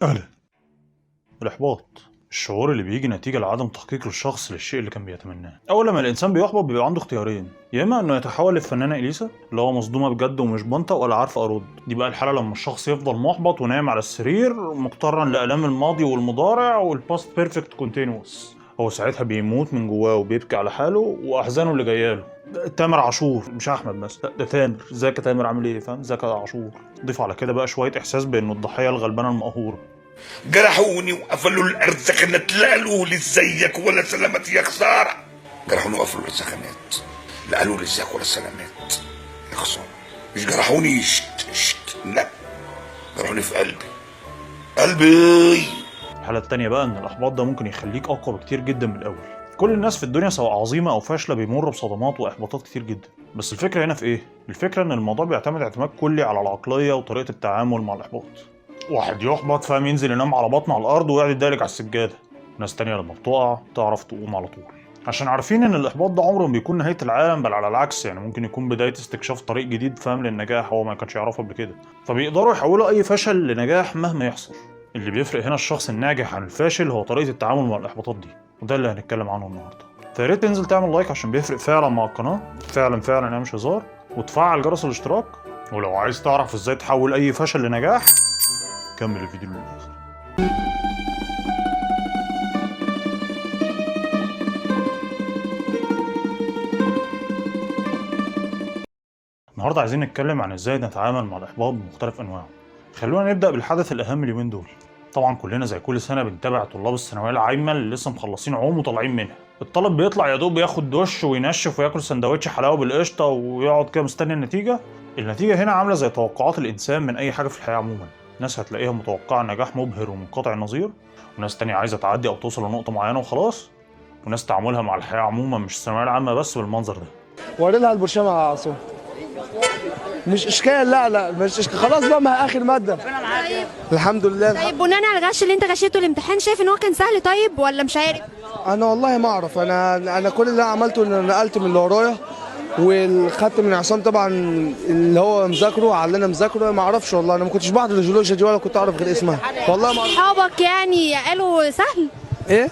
أهلا. الإحباط الشعور اللي بيجي نتيجة لعدم تحقيق الشخص للشيء اللي كان بيتمناه. أول لما الإنسان بيحبط بيبقى عنده اختيارين، يا إما إنه يتحول للفنانة إليسا اللي هو مصدومة بجد ومش بنطق ولا عارفة أرد. دي بقى الحالة لما الشخص يفضل محبط ونايم على السرير مقترن لآلام الماضي والمضارع والباست بيرفكت كونتينوس. هو ساعتها بيموت من جواه وبيبكي على حاله وأحزانه اللي جاياله. تامر عاشور مش أحمد بس، لا ده تامر. ازيك يا تامر عامل إيه؟ فاهم؟ ازيك يا عاشور. ضيف على كده بقى شوية إحساس بإنه الضحية الغلبانة المقهورة. جرحوني وقفلوا الارزخانات، لا قالوا لي ازيك ولا سلامات يا خساره. جرحوني وقفلوا الارزخانات، لا قالوا لي ازيك ولا سلامات يا خساره. مش جرحوني شت لا، جرحوني في قلبي. الحالة التانية بقى إن الإحباط ده ممكن يخليك أقوى بكتير جدا من الأول. كل الناس في الدنيا سواء عظيمة أو فاشلة بيمر بصدمات وإحباطات كتير جدا، بس الفكرة هنا في إيه؟ الفكرة إن الموضوع بيعتمد اعتماد كلي على العقلية وطريقة التعامل مع الإحباط. واحد يحبط فاهم ينزل ينام على بطنه على الأرض ويقعد يتدلك على السجادة. ناس تانية لما بتقع تعرف تقوم على طول، عشان عارفين إن الإحباط ده عمره ما بيكون نهاية العالم، بل على العكس يعني ممكن يكون بداية استكشاف طريق جديد فاهم للنجاح هو ما كانش يعرفه قبل كده. فبيقدروا يحولوا أي فشل لنجاح مهما يحصل. اللي بيفرق هنا الشخص الناجح عن الفاشل هو طريقة التعامل مع الإحباطات دي، وده اللي هنتكلم عنه النهارده. فيا ريت تنزل تعمل لايك عشان بيفرق فعلا مع القناة، فعلا يعني مش هزار، وتفعل جرس الاشتراك. ولو عايز تعرف ازاي تحول أي فشل لنجاح كمل الفيديو للآخر. النهارده عايزين نتكلم عن ازاي نتعامل مع الإحباط بمختلف أنواعه. خلونا نبدأ بالحدث الأهم اليومين دول. طبعا كلنا زي كل سنة بنتابع طلاب الثانوية العامة اللي لسه مخلصين عوم وطالعين منها. الطالب بيطلع يا دوب ياخد دش وينشف وياكل سندوتش حلاوة بالقشطة ويقعد كده مستني النتيجة. النتيجة هنا عاملة زي توقعات الإنسان من أي حاجة في الحياة عموما. ناس هتلاقيها متوقعة نجاح مبهر ومنقطع النظير، وناس تانية عايزة تعدي أو توصل لنقطة معينة وخلاص، وناس تعاملها مع الحياة عموما مش الثانوية العامة بس بالمنظر ده. وري لها البرشامه يا عصام. مش اشكال، لا مش اشكال، خلاص بقى ما هي اخر ماده. الحمد لله. طيب بناء على الغش اللي انت غشيته الامتحان، شايف ان هو كان سهل طيب ولا مش عارف؟ انا والله ما اعرف، انا كل اللي عملته ان انا نقلت من اللي ورايا وخدت من عصام طبعا اللي هو مذاكره على اللي انا مذاكره. ما اعرفش والله، انا ما كنتش بحضر الجيولوجيا دي ولا كنت اعرف غير اسمها، والله ما اعرف. اصحابك يعني قالوا سهل؟ ايه؟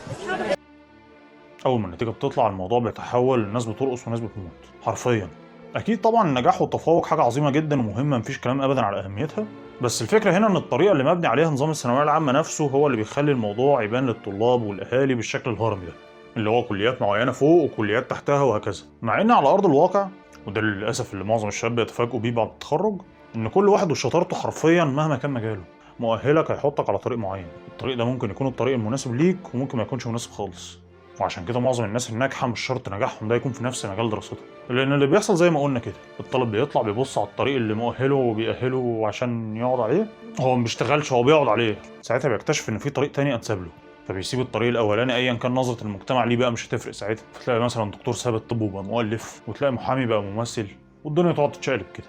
أول ما النتيجة بتطلع الموضوع بيتحول، الناس بترقص وناس بتموت حرفيا. أكيد طبعا النجاح والتفوق حاجة عظيمة جدا ومهمة، مفيش كلام أبدا على أهميتها، بس الفكرة هنا إن الطريقة اللي مبني عليها نظام الثانوية العامة نفسه هو اللي بيخلي الموضوع يبان للطلاب والأهالي بالشكل الهرمي ده، اللي هو كليات معينة فوق وكليات تحتها وهكذا. مع إن على أرض الواقع، وده للأسف اللي معظم الشباب بيتفاجئوا بيه بعد التخرج، إن كل واحد وشطارته حرفيا مهما كان مجاله مؤهلك هيحطك على طريق معين. الطريق ده ممكن يكون الطريق المناسب ليك وممكن ما يكونش مناسب خالص. وعشان كده معظم الناس الناجحه مش شرط نجاحهم ده يكون في نفس مجال دراستهم، لان اللي بيحصل زي ما قلنا كده، الطالب بيطلع بيبص على الطريق اللي مؤهله وبيأهله عشان يقعد عليه. هو ما بيشتغلش، هو بيقعد عليه. ساعتها بيكتشف ان في طريق تاني انسب له، فبيسيب الطريق الاولاني ايا كان نظره المجتمع ليه بقى مش هتفرق ساعتها. فتلاقي مثلا دكتور ساب الطب وبقى مؤلف، وتلاقي محامي بقى ممثل، والدنيا تقعد تتشقلب كده.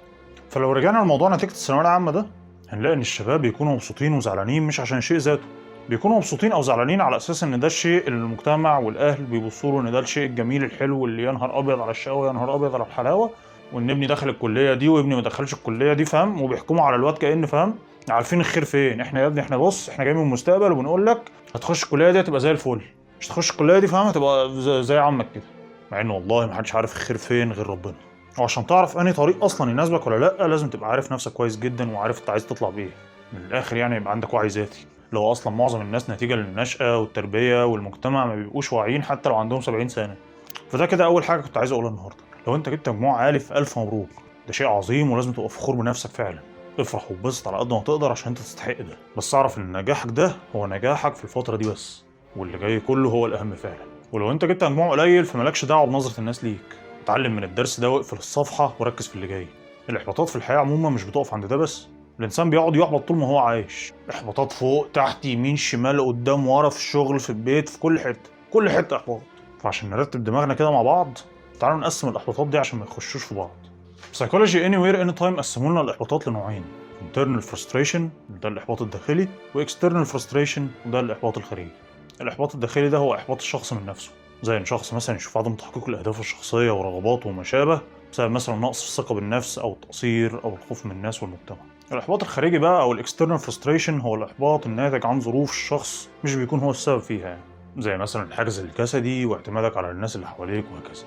فلو رجعنا لموضوع نتيجه الثانويه العامه ده، هنلاقي ان الشباب بيكونوا مبسوطين وزعلانين مش عشان شيء ذاته. بيكونوا مبسوطين او زعلانين على اساس ان ده الشيء اللي المجتمع والاهل بيبصوا له ان ده الشيء الجميل الحلو اللي يا نهار ابيض على الشقاوه يا نهار ابيض على الحلاوه، وان ابني دخل الكليه دي وابني ما دخلش الكليه دي فاهم، وبيحكموا على الواد كأن فاهم عارفين الخير فين. احنا يا ابني احنا بص احنا جايين من المستقبل وبنقول لك هتخش الكليه دي هتبقى زي الفل، مش تخش الكليه دي فاهم هتبقى زي عمك كده. مع انه والله ما حدش عارف الخير فين غير ربنا. وعشان تعرف انهي طريق اصلا يناسبك ولا لا لازم تبقى عارف نفسك كويس جدا وعارف انت عايز تطلع بايه. من الاخر يعني يبقى عندك وعي ذاتي، لو اصلا معظم الناس نتيجه للنشأة والتربيه والمجتمع ما بيبقوش واعيين حتى لو عندهم 70 سنه. فده كده اول حاجه كنت عايز اقولها النهارده. لو انت جبت مجموع عالي فالف مبروك، ده شيء عظيم ولازم تبقى فخور بنفسك فعلا. افرح وبسط على قد ما تقدر عشان انت تستحق ده، بس اعرف ان نجاحك ده هو نجاحك في الفتره دي بس، واللي جاي كله هو الاهم فعلا. ولو انت جبت مجموع قليل فمالكش دعوه بنظره الناس ليك، اتعلم من الدرس ده واقفل الصفحه وركز في اللي جاي. الاحباطات في الحياه عموما مش بتقف عند ده بس، الانسان بيقعد يحبط طول ما هو عايش. احباطات فوق تحت يمين شمال قدام ورا، في الشغل في البيت في كل حته، كل حته احباط. فعشان نرتب دماغنا كده مع بعض تعالوا نقسم الاحباطات دي عشان ما يخشوش في بعض. Psychology Anywhere Anytime قسموا لنا الاحباطات لنوعين: internal frustration ده الاحباط الداخلي، و external frustration وده الاحباط الخارجي. الاحباط الداخلي ده هو احباط الشخص من نفسه، زي ان شخص مثلا يشوف عدم تحقيق الاهداف الشخصيه ورغباته وما شابه بسبب مثلا نقص الثقه بالنفس او التقصير او الخوف من الناس والمجتمع. الاحباط الخارجي بقى او الاكسترنال فرستريشن هو الاحباط الناتج عن ظروف الشخص مش بيكون هو السبب فيها يعني، زي مثلا الحاجز الجسدي واعتمادك على الناس اللي حواليك وهكذا.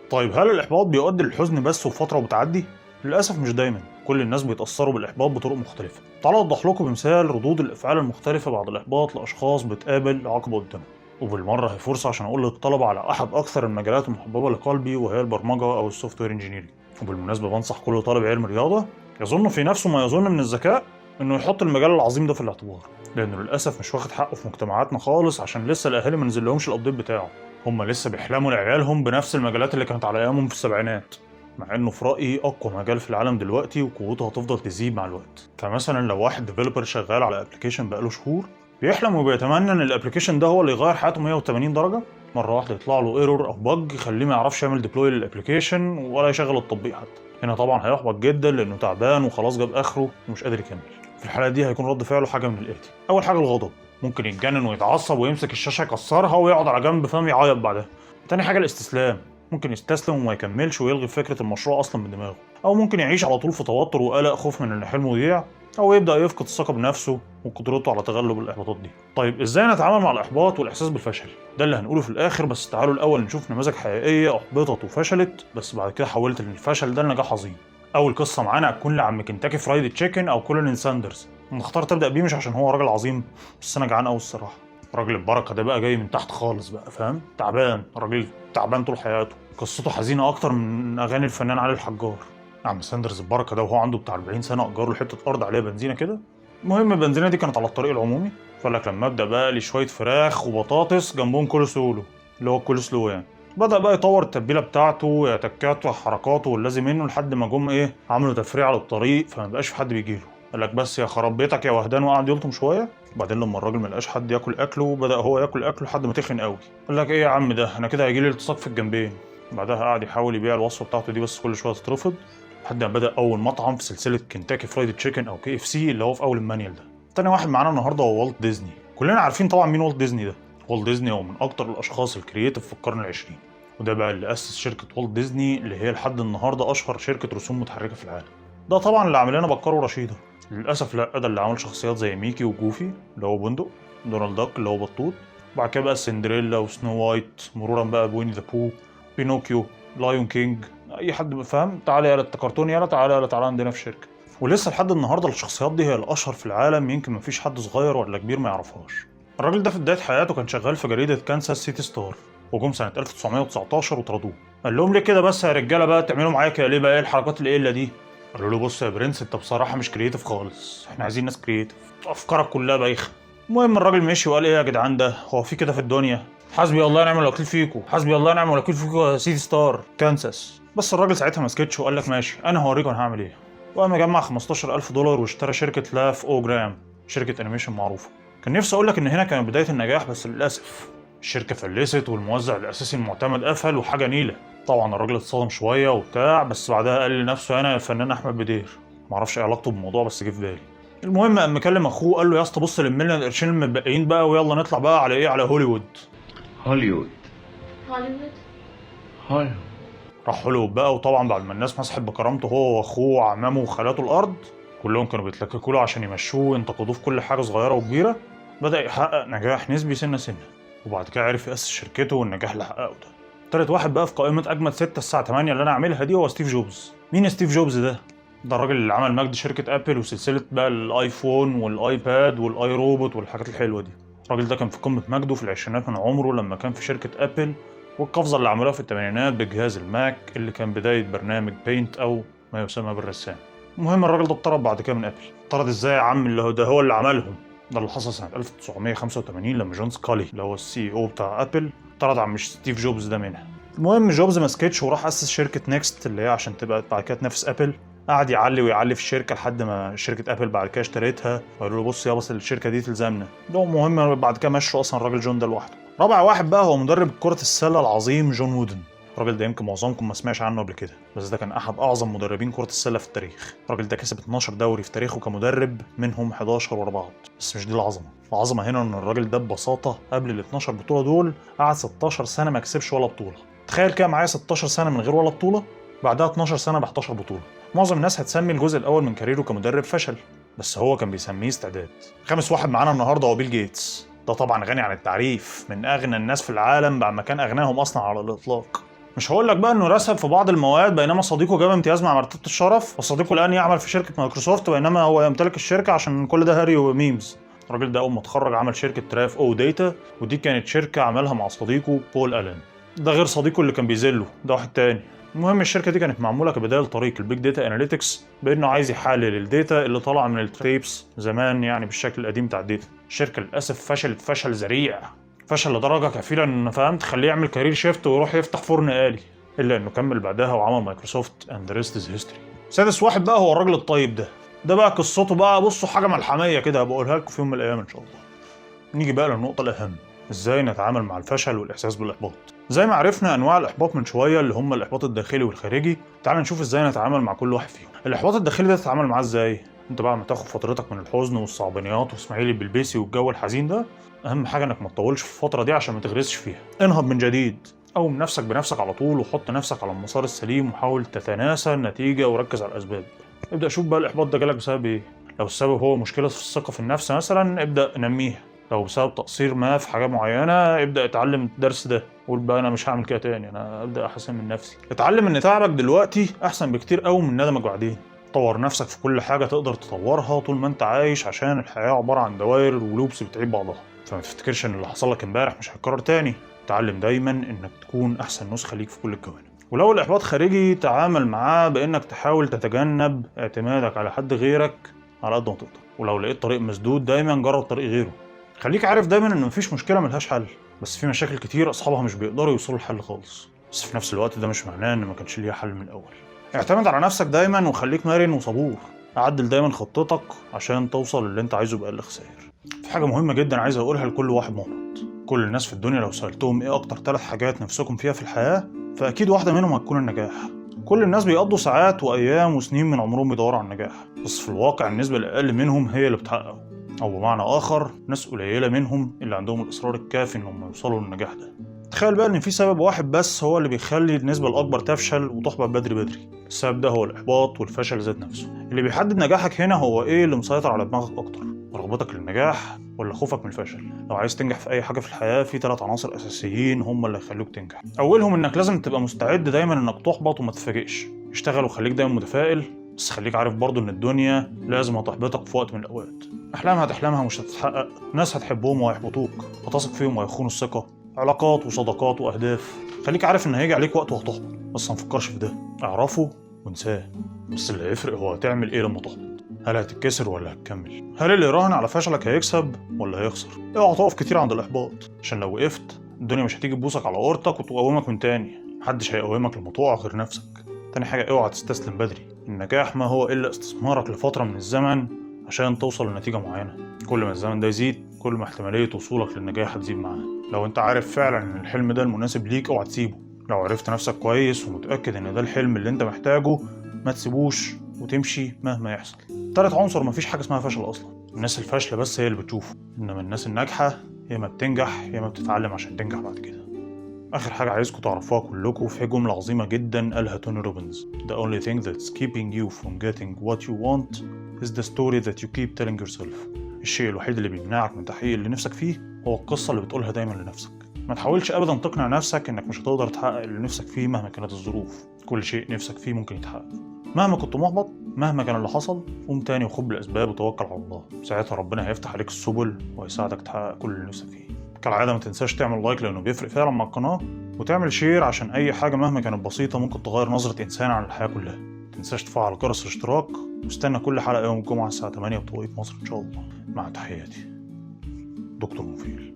طيب هل الاحباط بيؤدي للحزن بس وفتره وبتعدي؟ للاسف مش دايما، كل الناس بيتاثروا بالاحباط بطرق مختلفه. تعالوا اوضح لكم بمثال ردود الافعال المختلفه بعد الاحباط لاشخاص بتقابل عقبه قدامهم. وبالمره هي فرصه عشان اقول للطلبه على احد اكثر المجالات المحببه لقلبي وهي البرمجه او السوفت وير انجينيرنج. وبالمناسبه بنصح كل طالب علم رياضه يظن في نفسه ما يظن من الذكاء انه يحط المجال العظيم ده في الاعتبار، لانه للاسف مش واخد حقه في مجتمعاتنا خالص عشان لسه الاهالي ما نزلهمش الابديت بتاعه. هم لسه بيحلموا لعيالهم بنفس المجالات اللي كانت على ايامهم في السبعينات، مع انه في رايي اقوى مجال في العالم دلوقتي وقوته هتفضل تزيد مع الوقت. فمثلا لو واحد ديفلوبر شغال على ابلكيشن بقاله شهور بيحلم وبيتمنى ان الابلكيشن ده هو اللي يغير حياته 180 درجه، مره واحده يطلع له ايرور او بج يخليه ما يعرفش يعمل ديبلوي للابلكيشن ولا يشغل التطبيق حتى. هنا طبعا هيحبط جدا لانه تعبان وخلاص جاب اخره ومش قادر يكمل. في الحاله دي هيكون رد فعله حاجه من الاتي: اول حاجه الغضب، ممكن يتجنن ويتعصب ويمسك الشاشه يكسرها ويقعد على جنب فاهم يعيط بعدها. تاني حاجه الاستسلام، ممكن يستسلم وما يكملش ويلغي فكره المشروع اصلا من دماغه، او ممكن يعيش على طول في توتر وقلق خوف من ان حلمه يضيع، او يبدا يفقد الثقه بنفسه وقدرته على تغلب الاحباطات دي. طيب ازاي نتعامل مع الاحباط والاحساس بالفشل؟ ده اللي هنقوله في الاخر، بس تعالوا الاول نشوف نماذج حقيقيه احبطت وفشلت بس بعد كده حولت ان الفشل ده لنجاح عظيم. اول قصه معانا هتكون لعم كنتاكي فرايد تشيكن او كولين ساندرز. انا اخترت ابدا بيه مش عشان هو راجل عظيم، بس انا جعان قوي الصراحه. راجل البركه ده بقى جاي من تحت خالص بقى فاهم، تعبان، راجل تعبان طول حياته، قصته حزينه اكتر من اغاني الفنان علي الحجار. عم ساندرز البركه ده وهو عنده بتاع 40 سنه اجر له حته ارض عليها بنزينه كده. المهم البنزينه دي كانت على الطريق العمومي، فقال لك لما ابدا بقى لي شويه فراخ وبطاطس جنبهم كول سلو اللي هو الكول سلو يعني. بدا بقى يطور التتبيله بتاعته تكاته حركاته واللازم منه لحد ما جم ايه عملوا تفريع على الطريق فما بقاش في حد بيجيله. قال لك بس يا خراب بيتك يا وهدان، وقعد يلطم شويه. وبعدين لما الراجل ما لقاش حد ياكل اكله بدا هو ياكل اكله لحد ما تخن قوي. قال لك ايه يا عم ده انا كده هيجي لي التصاق في الجنبين. بعدها قعد يحاول يبيع الوصفه بتاعته دي بس كل شويه تترفض، لحد ما بدا اول مطعم في سلسله كنتاكي فرايد تشيكن او KFC اللي هو في اول المانيال ده. تاني واحد معانا النهارده هو والت ديزني. كلنا عارفين طبعا مين والت ديزني ده. والت ديزني هو من اكتر الاشخاص الكرييتيف في القرن العشرين، وده بقى اللي اسس شركه والت ديزني اللي هي لحد النهارده اشهر شركه رسوم متحركه في العالم. ده طبعا اللي عامل لنا بكار ورشيده. للاسف لا، ده اللي عمل شخصيات زي ميكي وجوفي اللي هو بندق، دونالد داك اللي هو بطوط، وبعد كده بقى سندريلا وسنو وايت، مرورا بقى بويني ذا بو، بينوكيو، لايون كينج. اي حد فاهم تعالى يالا الكرتون يالا تعالى يالا تعالى عندنا في الشركه. ولسه لحد النهارده الشخصيات دي هي الاشهر في العالم، يمكن مفيش حد صغير ولا كبير ما يعرفهاش. الراجل ده في بدايه حياته كان شغال في جريده كانساس سيتي ستار، وجم سنه 1919 وطردوه. قال لهم ليه كده بس يا رجاله بقى تعملوا معايا كده ليه بقى، ايه الحركات القله دي؟ قالوا له بص يا برنس انت بصراحه مش كرييتيف خالص، احنا عايزين ناس كرييتيف، افكارك كلها بايخه. المهم الراجل مشي وقال ايه يا جدعان ده هو في كده في الدنيا؟ حسبي الله ونعم الوكيل فيكم، حسبي الله ونعم الوكيل فيكم يا سيتي ستار كانساس. بس الراجل ساعتها ما سكتش وقال لك ماشي انا هوريكم انا هعمل ايه. وقام جمع $15,000 واشترى شركه لاف او جرام، شركه انيميشن معروفه. كان نفسي اقول لك ان هنا كانت بدايه النجاح بس للاسف الشركه فلست والموزع الاساسي المعتمد قفل وحاجه نيله. طبعا الراجل اتصدم شويه وبتاع، بس بعدها قال لنفسه انا الفنان احمد بدير. معرفش ايه علاقته بالموضوع بس جه في بالي. المهم قام مكلم اخوه قال له يا اسطى بص لم لنا القرشين المتبقيين بقى ويلا نطلع بقى على ايه، على هوليوود. هوليوود راح هوليوود بقى، وطبعا بعد ما الناس مسحت بكرامته هو واخوه وعمامه وخالاته الارض كلهم كانوا بيتلككوا له عشان يمشوه وينتقدوه في كل حاجه صغيره وكبيره، بدا يحقق نجاح نسبي سنه سنه، وبعد كده عرف ياسس شركته والنجاح اللي حققه ده. تالت واحد بقى في قائمه اجمد 6 الساعه 8 اللي انا عاملها دي هو ستيف جوبز. مين ستيف جوبز ده؟ ده الراجل اللي عمل مجد شركه ابل وسلسله بقى الايفون والايباد والاي روبوت والحاجات الحلوه دي. الراجل ده كان في قمه مجده في العشرينات من عمره لما كان في شركه ابل، والقفزه اللي عملوها في الثمانينات بجهاز الماك اللي كان بدايه برنامج بينت او ما يسمى بالرسام. المهم الراجل ده اتطرد بعد كده من ابل. اتطرد ازاي يا عم؟ اللي هو اللي عملهم. ده اللي حصل سنه 1985 لما جون سكالي اللي هو السي او بتاع ابل اتطرد عن مش ستيف جوبز ده منها. المهم جوبز ما سكتش وراح اسس شركه نيكست اللي هي عشان تبقى بعد كده تنافس ابل. قعد يعلي ويعلي في الشركه لحد ما شركه ابل بعد كده اشتريتها وقالوا له بص يا بس الشركه دي تلزمنا. ده المهم بعد كده مشوا اصلا الراجل جون ده لوحده. رابع واحد بقى هو مدرب كره السله العظيم جون وودن. الراجل ده يمكن معظمكم ما سمعش عنه قبل كده، بس ده كان احد اعظم مدربين كره السله في التاريخ. الراجل ده كسب 12 دوري في تاريخه كمدرب، منهم 11 ورا بعض. بس مش دي العظمه. العظمه هنا ان الراجل ده ببساطه قبل ال 12 بطوله دول قعد 16 سنه ما كسبش ولا بطوله. تخيل كده معايا 16 سنه من غير ولا بطوله. بعدها 12 سنة ب 11 بطولة. معظم الناس هتسمي الجزء الأول من كاريره كمدرب فشل، بس هو كان بيسميه استعداد. خامس واحد معانا النهارده هو بيل جيتس. ده طبعا غني عن التعريف، من أغنى الناس في العالم بعد ما كان أغناهم أصلا على الإطلاق. مش هقول لك بقى انه رسب في بعض المواد بينما صديقه جاب امتياز مع مرتبة الشرف، وصديقه الآن يعمل في شركة مايكروسوفت بينما هو يمتلك الشركة، عشان كل ده هاري وميمز. الراجل ده أول ما اتخرج عمل شركة تراف أو داتا، ودي كانت شركة عملها مع صديقه بول ألين. ده غير صديقه اللي كان بيذله، ده واحد تاني. المهم الشركة دي كانت معمولة كبداية لطريق البيج داتا اناليتكس، بانه عايز يحلل الداتا اللي طالعة من التيبس زمان يعني بالشكل القديم بتاع الداتا. الشركة للأسف فشلت فشل ذريع، فشل لدرجة كفيلة ان فهمت تخليه يعمل كارير شيفت ويروح يفتح فرن آلي، الا انه كمل بعدها وعمل مايكروسوفت اند ريست از هيستوري. سادس واحد بقى هو الراجل الطيب ده بقى قصته بقى بصوا حاجة ملحمية كده بقولها لكم في يوم من الأيام إن شاء الله. نيجي بقى للنقطة الأهم، إزاي نتعامل مع الفشل والإحساس بالإحباط. زي ما عرفنا أنواع الإحباط من شوية اللي هم الإحباط الداخلي والخارجي، تعال نشوف إزاي نتعامل مع كل واحد فيهم. الإحباط الداخلي ده تتعامل معاه إزاي؟ أنت بقى ما تاخد فترتك من الحزن والصعبانيات وإسماعيل البلبيسي والجو الحزين ده، أهم حاجة إنك ما تطولش في الفترة دي عشان ما تغرسش فيها. انهض من جديد، قوم نفسك بنفسك على طول وحط نفسك على المسار السليم وحاول تتناسى النتيجة وركز على الأسباب. ابدأ شوف بقى الإحباط ده جالك بسبب إيه؟ لو السبب هو مشكلة في الثقة في النفس مثلا ابدأ نميها. لو بسبب تقصير ما في حاجة معينة ابدأ اتعلم الدرس ده، قول بقى أنا مش هعمل كده تاني، أنا أبدأ أحسن من نفسي. اتعلم إن تعبك دلوقتي أحسن بكتير قوي من ندمك بعدين. طور نفسك في كل حاجة تقدر تطورها طول ما أنت عايش، عشان الحياة عبارة عن دوائر ولوبس بتعيد بعضها، فما تفتكرش إن اللي حصل لك امبارح مش هيتكرر تاني. تعلم دايما إنك تكون أحسن نسخة ليك في كل الجوانب. ولو الإحباط خارجي تعامل معاه بإنك تحاول تتجنب اعتمادك على حد غيرك على قد ما تقدر، ولو لقيت طريق مسدود دايما جرب طريق غيره. خليك عارف دايما ان مفيش مشكله ملهاش حل، بس في مشاكل كتير اصحابها مش بيقدروا يوصلوا لحل خالص، بس في نفس الوقت ده مش معناه ان ما كانش ليها حل من الاول. اعتمد على نفسك دايما وخليك مرن وصبور، عدل دايما خطتك عشان توصل للي انت عايزه بأقل خسائر. في حاجه مهمه جدا عايز اقولها لكل واحد محبط، كل الناس في الدنيا لو سالتهم ايه اكتر 3 حاجات نفسكم فيها في الحياه فاكيد واحدة منهم هتكون النجاح. كل الناس بيقضوا ساعات وايام وسنين من عمرهم بيدوروا على النجاح، بس في الواقع النسبه الاقل منهم هي اللي بتحققه، او بمعنى اخر ناس قليله منهم اللي عندهم الاصرار الكافي انهم يوصلوا للنجاح ده. تخيل بقى ان في سبب واحد بس هو اللي بيخلي النسبه الاكبر تفشل وتحبط بدري. السبب ده هو الاحباط والفشل ذات نفسه. اللي بيحدد نجاحك هنا هو ايه اللي مسيطر على دماغك اكتر، رغبتك للنجاح ولا خوفك من الفشل. لو عايز تنجح في اي حاجه في الحياه في 3 عناصر اساسيين هم اللي هيخلوك تنجح. اولهم انك لازم تبقى مستعد دايما انك تحبط وما تتفاجئش. اشتغل وخليك دايما متفائل، بس خليك عارف برضو ان الدنيا لازم هتحبطك في وقت من الاوقات. احلام هتحلمها مش هتتحقق، ناس هتحبهم وهيحبطوك، هتثق فيهم وهيخونوا الثقه، علاقات وصداقات واهداف. خليك عارف ان هيجي عليك وقت وهتحبط، بس ما تفكرش في ده، اعرفه وانساه. بس اللي هيفرق هو هتعمل ايه لما تحبط. هل هتتكسر ولا هتكمل؟ هل اللي يراهن على فشلك هيكسب ولا هيخسر؟ اوعى تقف كتير عند الاحباط، عشان لو وقفت الدنيا مش هتيجي تبوسك على قورتك وتقومك من تاني. محدش هيقومك لما تقع غير نفسك. تاني حاجه اوعى تستسلم بدري. النجاح ما هو الا استثمارك لفتره من الزمن عشان توصل لنتيجه معينه. كل ما الزمن ده يزيد كل ما احتماليه وصولك للنجاح هتزيد معاه. لو انت عارف فعلا ان الحلم ده المناسب ليك اوعى تسيبه. لو عرفت نفسك كويس ومتاكد ان ده الحلم اللي انت محتاجه ما تسيبوش وتمشي مهما يحصل. تالت عنصر، مفيش حاجه اسمها فشل اصلا. الناس الفاشله بس هي اللي بتشوفه، انما الناس الناجحه يا ما بتنجح يا ما بتتعلم عشان تنجح بعد كده. اخر حاجه عايزكم تعرفوها كلكم، في جمله عظيمه جدا قالها توني روبنز: The only thing that's keeping you from getting what you want is the story that you keep telling yourself. الشيء الوحيد اللي بيمنعك من تحقيق اللي نفسك فيه هو القصه اللي بتقولها دايما لنفسك. ما تحاولش ابدا تقنع نفسك انك مش هتقدر تحقق اللي نفسك فيه مهما كانت الظروف. كل شيء نفسك فيه ممكن يتحقق. مهما كنت محبط، مهما كان اللي حصل، قوم تاني وخد بالاسباب وتوكل على الله. ساعتها ربنا هيفتح عليك السبل وهيساعدك تحقق كل اللي نفسك فيه. كالعاده ما تنساش تعمل لايك لانه بيفرق فعلا مع القناه، وتعمل شير عشان اي حاجه مهما كانت بسيطه ممكن تغير نظره انسان عن الحياه كلها. ما تنساش تفعل جرس الاشتراك، واستنى كل حلقه يوم الجمعه الساعه 8 بتوقيت مصر ان شاء الله. مع تحياتي، دكتور مفيل.